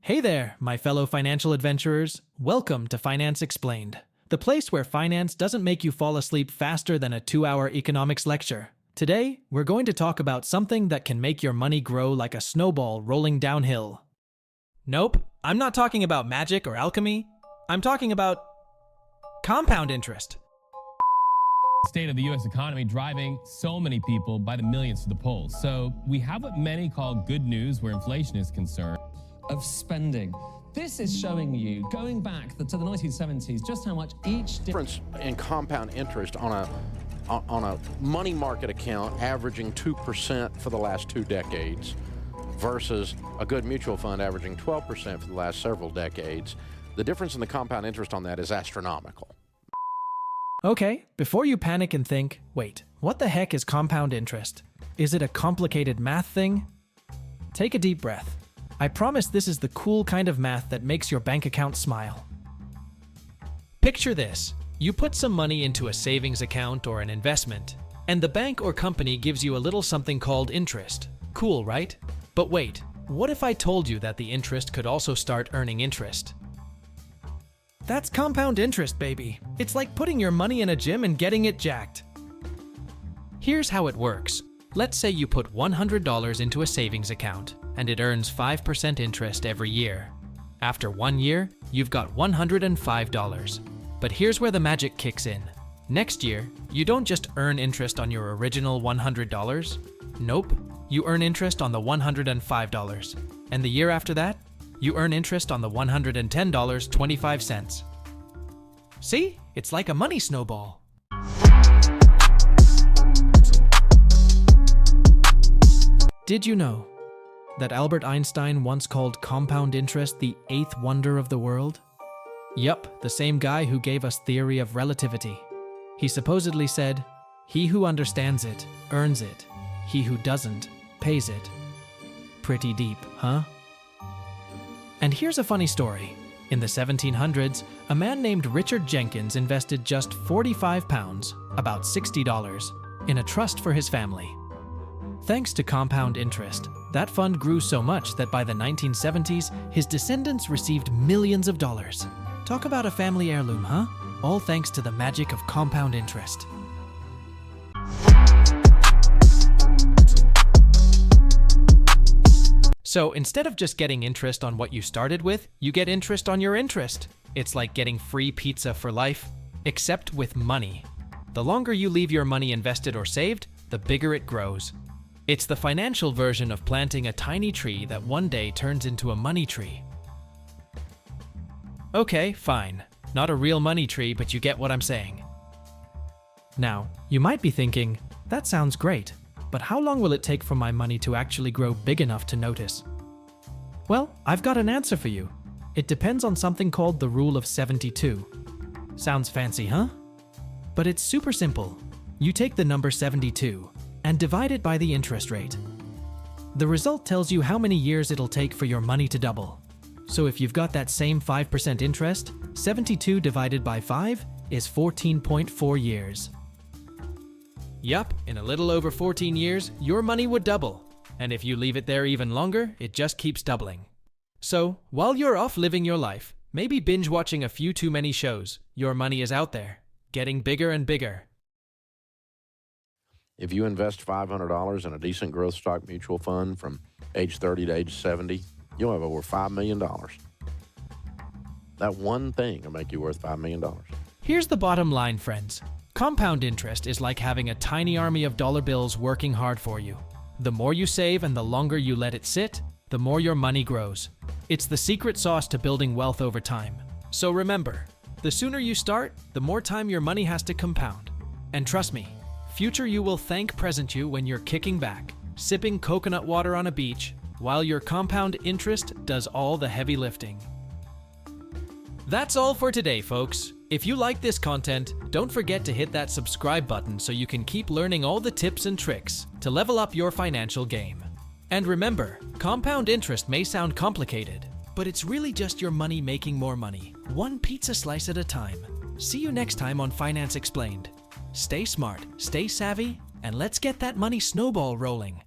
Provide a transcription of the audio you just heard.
Hey there, my fellow financial adventurers. Welcome to Finance Explained, the place where finance doesn't make you fall asleep faster than a 2-hour economics lecture. Today, we're going to talk about something that can make your money grow like a snowball rolling downhill. Nope, I'm not talking about magic or alchemy. I'm talking about compound interest. State of the U.S. economy driving so many people by the millions to the polls. So we have what many call good news where inflation is concerned. Of spending. This is showing you, going back to the 1970s, just how much each difference in compound interest on a money market account averaging 2% for the last 2 decades versus a good mutual fund averaging 12% for the last several decades. The difference in the compound interest on that is astronomical. Okay, before you panic and think, wait, what the heck is compound interest? Is it a complicated math thing? Take a deep breath. I promise this is the cool kind of math that makes your bank account smile. Picture this. You put some money into a savings account or an investment, and the bank or company gives you a little something called interest. Cool, right? But wait, what if I told you that the interest could also start earning interest? That's compound interest, baby. It's like putting your money in a gym and getting it jacked. Here's how it works. Let's say you put $100 into a savings account, and it earns 5% interest every year. After 1 year, you've got $105. But here's where the magic kicks in. Next year, you don't just earn interest on your original $100. Nope, you earn interest on the $105. And the year after that, you earn interest on the $110.25. See? It's like a money snowball. Did you know that Albert Einstein once called compound interest the 8th wonder of the world? Yup, the same guy who gave us theory of relativity. He supposedly said, "He who understands it, earns it. He who doesn't, pays it." Pretty deep, huh? And here's a funny story. In the 1700s, a man named Richard Jenkins invested just £45, about $60, in a trust for his family. Thanks to compound interest, that fund grew so much that by the 1970s, his descendants received millions of dollars. Talk about a family heirloom, huh? All thanks to the magic of compound interest. So instead of just getting interest on what you started with, you get interest on your interest. It's like getting free pizza for life, except with money. The longer you leave your money invested or saved, the bigger it grows. It's the financial version of planting a tiny tree that one day turns into a money tree. Okay, fine. Not a real money tree, but you get what I'm saying. Now, you might be thinking, that sounds great, but how long will it take for my money to actually grow big enough to notice? Well, I've got an answer for you. It depends on something called the Rule of 72. Sounds fancy, huh? But it's super simple. You take the number 72 and divide it by the interest rate. The result tells you how many years it'll take for your money to double. So if you've got that same 5% interest, 72 divided by 5 is 14.4 years. Yup, in a little over 14 years, your money would double. And if you leave it there even longer, it just keeps doubling. So, while you're off living your life, maybe binge watching a few too many shows, your money is out there, getting bigger and bigger. If you invest $500 in a decent growth stock mutual fund from age 30 to age 70, you'll have over $5 million. That one thing will make you worth $5 million. Here's the bottom line, friends. Compound interest is like having a tiny army of dollar bills working hard for you. The more you save and the longer you let it sit, the more your money grows. It's the secret sauce to building wealth over time. So remember, the sooner you start, the more time your money has to compound. And trust me, future you will thank present you when you're kicking back, sipping coconut water on a beach, while your compound interest does all the heavy lifting. That's all for today, folks. If you like this content, don't forget to hit that subscribe button so you can keep learning all the tips and tricks to level up your financial game. And remember, compound interest may sound complicated, but it's really just your money making more money, one pizza slice at a time. See you next time on Finance Explained. Stay smart, stay savvy, and let's get that money snowball rolling.